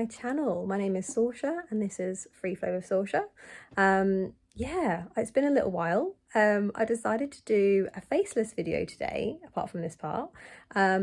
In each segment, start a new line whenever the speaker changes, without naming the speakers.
my channel. My name is Saoirse and this is Free Flow with Saoirse. Yeah, it's been a little while. I decided to do a faceless video today, apart from this part,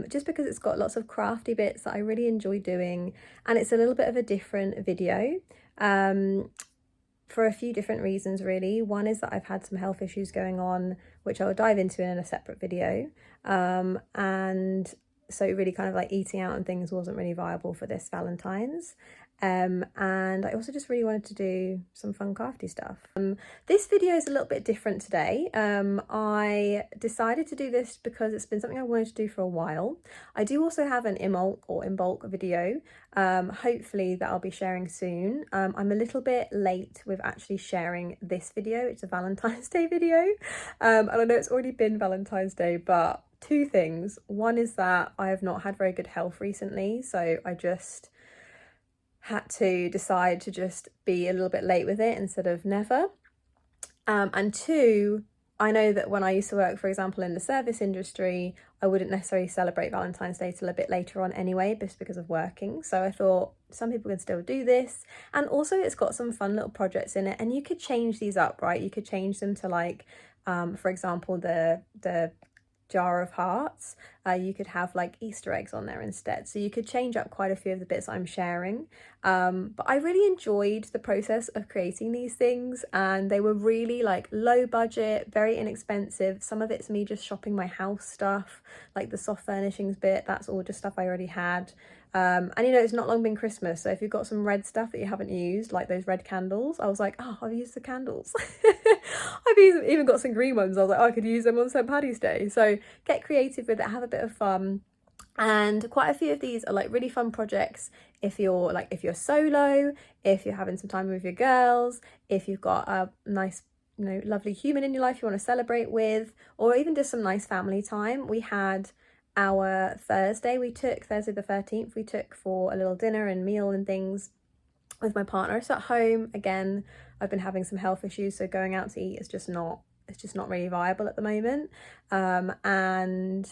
just because it's got lots of crafty bits that I really enjoy doing, and it's a little bit of a different video for a few different reasons really. One is that I've had some health issues going on, which I'll dive into in a separate video, and so really kind of like eating out and things wasn't really viable for this Valentine's. And I also just really wanted to do some fun crafty stuff. This video is a little bit different today. I decided to do this because it's been something I wanted to do for a while. I do also have an in bulk video, hopefully that I'll be sharing soon. I'm a little bit late with actually sharing this video. It's a Valentine's Day video, and I know it's already been Valentine's Day, but two things. One is that I have not had very good health recently, so I just had to decide to just be a little bit late with it instead of never. And two, I know that when I used to work, for example, in the service industry, I wouldn't necessarily celebrate Valentine's Day till a bit later on anyway, just because of working. So I thought some people can still do this. And also it's got some fun little projects in it, and you could change these up, right? You could change them to like, for example, the jar of hearts. You could have like Easter eggs on there instead, so you could change up quite a few of the bits I'm sharing. But I really enjoyed the process of creating these things, and they were really like low budget, very inexpensive. Some of it's me just shopping my house stuff, like the soft furnishings bit, that's all just stuff I already had. And you know, it's not long been Christmas, so if you've got some red stuff that you haven't used, like those red candles, I was like, oh, I've used the candles. I've even got some green ones. I was like, oh, I could use them on St. Paddy's Day. So get creative with it, have a bit of fun. And quite a few of these are like really fun projects if you're solo, if you're having some time with your girls, if you've got a nice, you know, lovely human in your life you want to celebrate with, or even just some nice family time. We had our Thursday the 13th, we took for a little dinner and meal and things with my partner. So at home, again, I've been having some health issues, so going out to eat is just not really viable at the moment. And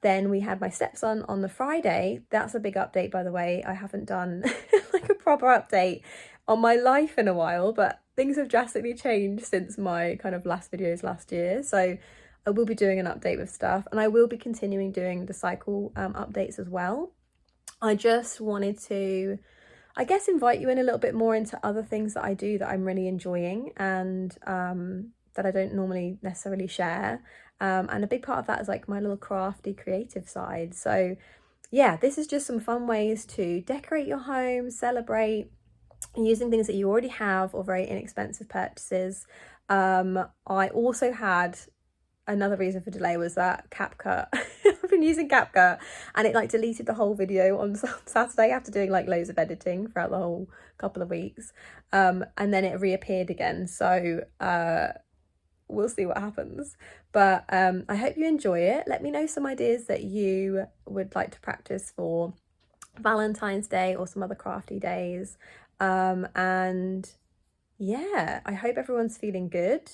then we had my stepson on the Friday. That's a big update, by the way. I haven't done like a proper update on my life in a while, but things have drastically changed since my kind of last videos last year. So I will be doing an update with stuff, and I will be continuing doing the cycle updates as well. I just wanted to, I guess, invite you in a little bit more into other things that I do that I'm really enjoying, and that I don't normally necessarily share. And a big part of that is like my little crafty creative side. So yeah, this is just some fun ways to decorate your home, celebrate using things that you already have or very inexpensive purchases. I also had another reason for delay was that CapCut. I've been using CapCut and it like deleted the whole video on Saturday after doing like loads of editing throughout the whole couple of weeks, and then it reappeared again. So we'll see what happens, but I hope you enjoy it. Let me know some ideas that you would like to practice for Valentine's Day or some other crafty days, and yeah, I hope everyone's feeling good,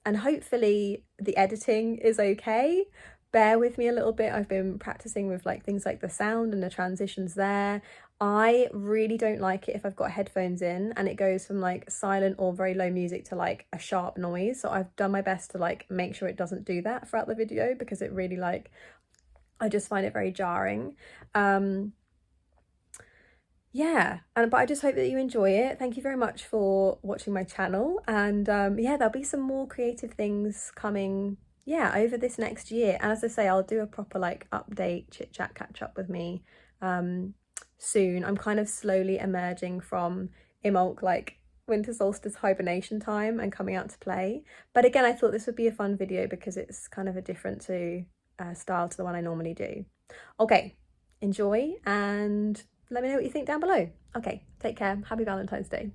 and hopefully the editing is okay. Bear with me a little bit. I've been practicing with like things like the sound and the transitions there. I really don't like it if I've got headphones in and it goes from like silent or very low music to like a sharp noise. So I've done my best to like make sure it doesn't do that throughout the video, because it really like, I just find it very jarring. Yeah, but I just hope that you enjoy it. Thank you very much for watching my channel, and yeah, there'll be some more creative things coming, yeah, over this next year. And as I say, I'll do a proper like update, chit chat, catch up with me soon. I'm kind of slowly emerging from Imulk, like winter solstice hibernation time, and coming out to play. But again, I thought this would be a fun video because it's kind of a different style to the one I normally do. Okay, enjoy and let me know what you think down below. Okay, take care. Happy Valentine's Day.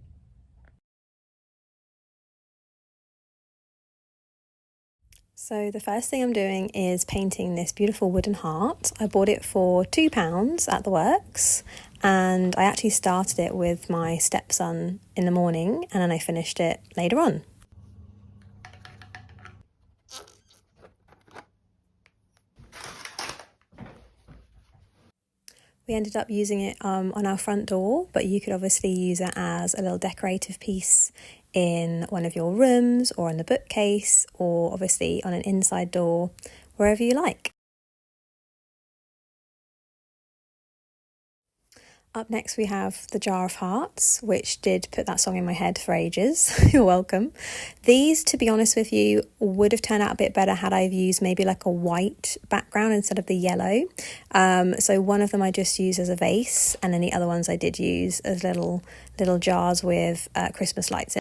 So the first thing I'm doing is painting this beautiful wooden heart. I bought it for £2 at the works, and I actually started it with my stepson in the morning, and then I finished it later on. We ended up using it on our front door, but you could obviously use it as a little decorative piece in one of your rooms or on the bookcase, or obviously on an inside door, wherever you like. Up next we have the Jar of Hearts, which did put that song in my head for ages. You're welcome. These, to be honest with you, would have turned out a bit better had I used maybe like a white background instead of the yellow. So one of them I just used as a vase, and then the other ones I did use as little jars with Christmas lights in.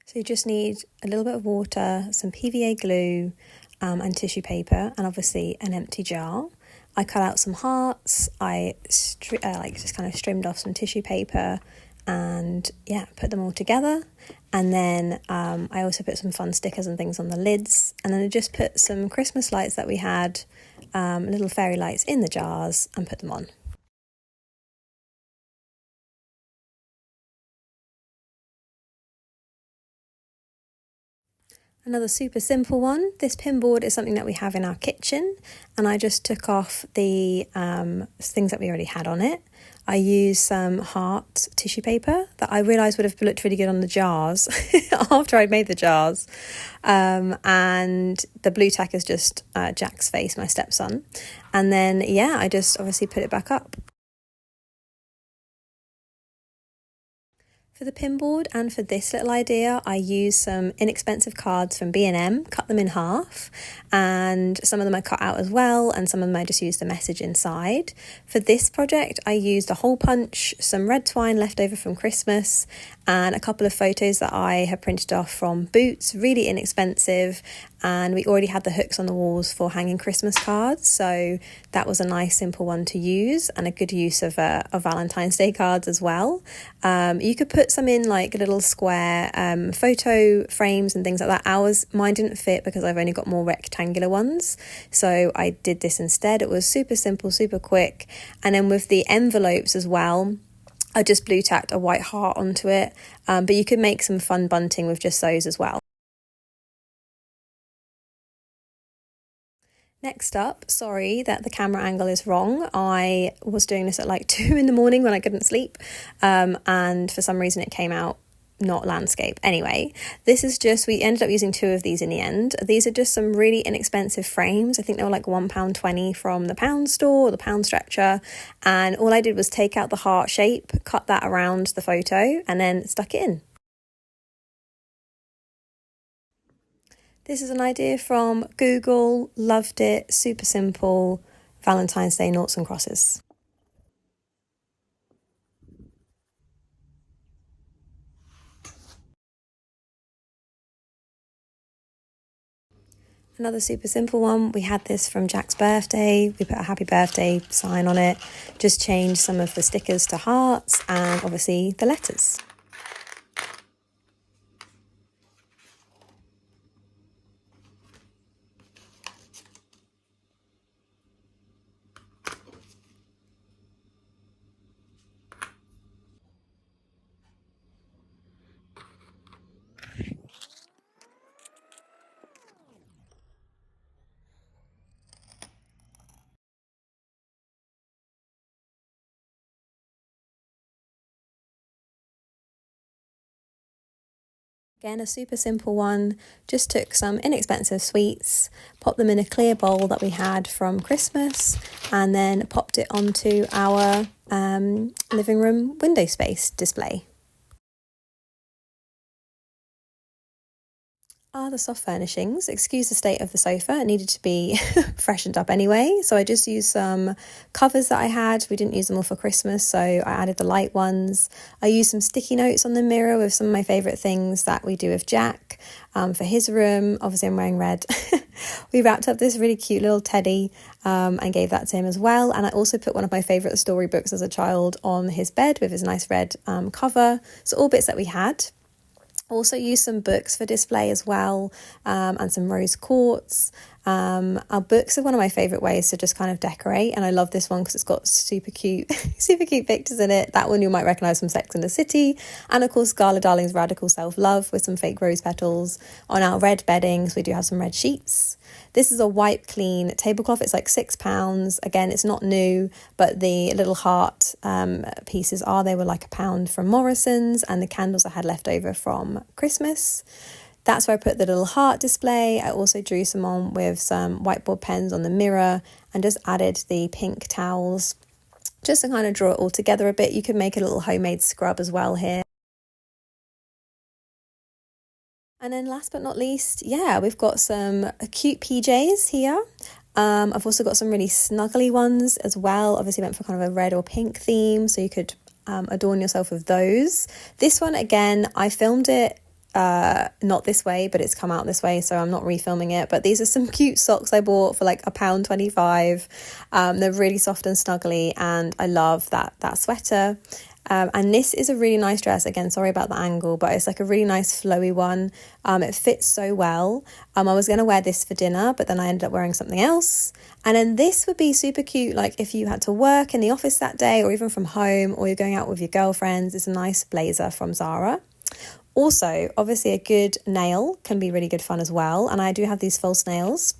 So you just need a little bit of water, some PVA glue, and tissue paper, and obviously an empty jar. I cut out some hearts. I just kind of trimmed off some tissue paper, and yeah, put them all together. And then I also put some fun stickers and things on the lids, and then I just put some Christmas lights that we had, little fairy lights in the jars, and put them on. Another super simple one. This pin board is something that we have in our kitchen, and I just took off the things that we already had on it. I used some heart tissue paper that I realised would have looked really good on the jars after I'd made the jars. And the blue tack is just Jack's face, my stepson. And then, yeah, I just obviously put it back up. For the pin board and for this little idea, I used some inexpensive cards from B&M, cut them in half, and some of them I cut out as well, and some of them I just used the message inside. For this project, I used a hole punch, some red twine left over from Christmas, and a couple of photos that I had printed off from Boots, really inexpensive, and we already had the hooks on the walls for hanging Christmas cards, so that was a nice simple one to use, and a good use of Valentine's Day cards as well. You could put some in like little square photo frames and things like that. Mine didn't fit because I've only got more rectangular ones, so I did this instead. It was super simple, super quick. And then with the envelopes as well, I just blue tacked a white heart onto it, but you could make some fun bunting with just those as well. Next up, sorry that the camera angle is wrong. I was doing this at like 2 in the morning when I couldn't sleep, and for some reason it came out not landscape. Anyway, this is just, we ended up using 2 of these in the end. These are just some really inexpensive frames. I think they were like £1.20 from the pound store or the pound stretcher, and all I did was take out the heart shape, cut that around the photo, and then stuck it in. This is an idea from Google, loved it, super simple, Valentine's Day noughts and crosses. Another super simple one, we had this from Jack's birthday. We put a happy birthday sign on it, just changed some of the stickers to hearts and obviously the letters. Again, a super simple one, just took some inexpensive sweets, popped them in a clear bowl that we had from Christmas, and then popped it onto our living room window space display. The soft furnishings. Excuse the state of the sofa, it needed to be freshened up anyway, so I just used some covers that I had. We didn't use them all for Christmas, so I added the light ones. I used some sticky notes on the mirror with some of my favourite things that we do with Jack for his room. Obviously I'm wearing red. We wrapped up this really cute little teddy and gave that to him as well, and I also put one of my favourite storybooks as a child on his bed with his nice red cover. So all bits that we had. Also used some books for display as well, and some rose quartz. Our books are one of my favourite ways to just kind of decorate, and I love this one because it's got super cute super cute pictures in it. That one you might recognise from Sex and the City, and of course Gala Darling's Radical Self-Love with some fake rose petals. On our red beddings we do have some red sheets. This is a wipe clean tablecloth. It's like £6. Again, it's not new, but the little heart pieces they were like £1 from Morrison's, and the candles I had left over from Christmas. That's where I put the little heart display. I also drew some on with some whiteboard pens on the mirror and just added the pink towels just to kind of draw it all together a bit. You could make a little homemade scrub as well here. And then last but not least, we've got some cute PJs here. I've also got some really snuggly ones as well. Obviously went for kind of a red or pink theme, so you could adorn yourself with those. This one, again, I filmed it not this way, but it's come out this way, so I'm not refilming it. But these are some cute socks I bought for like £1.25. They're really soft and snuggly, and I love that sweater. And this is a really nice dress. Again, sorry about the angle, but it's like a really nice flowy one. It fits so well. I was going to wear this for dinner, but then I ended up wearing something else. And then this would be super cute, like if you had to work in the office that day, or even from home, or you're going out with your girlfriends. It's a nice blazer from Zara. Also, obviously a good nail can be really good fun as well. And I do have these false nails,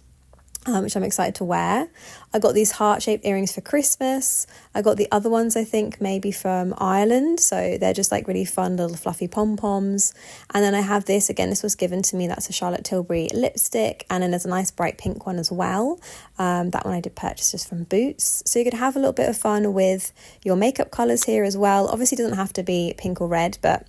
which I'm excited to wear. I got these heart-shaped earrings for Christmas. I got the other ones, I think, maybe from Ireland. So they're just like really fun little fluffy pom-poms. And then I have this, again, this was given to me. That's a Charlotte Tilbury lipstick. And then there's a nice bright pink one as well. That one I did purchase just from Boots. So you could have a little bit of fun with your makeup colours here as well. Obviously, it doesn't have to be pink or red, but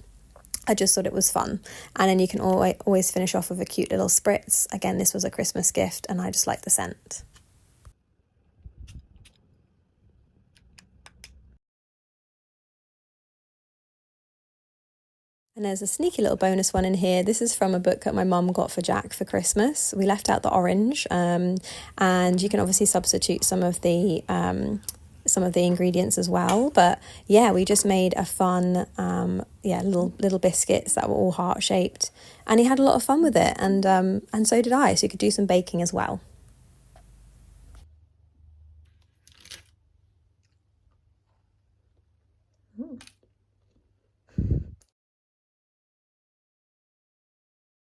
I just thought it was fun. And then you can always finish off with a cute little spritz. Again, this was a Christmas gift and I just like the scent. And there's a sneaky little bonus one in here. This is from a book that my mum got for Jack for Christmas. We left out the orange, and you can obviously substitute some of the ingredients as well. But yeah, we just made a fun little biscuits that were all heart shaped, and he had a lot of fun with it, and so did I. So you could do some baking as well.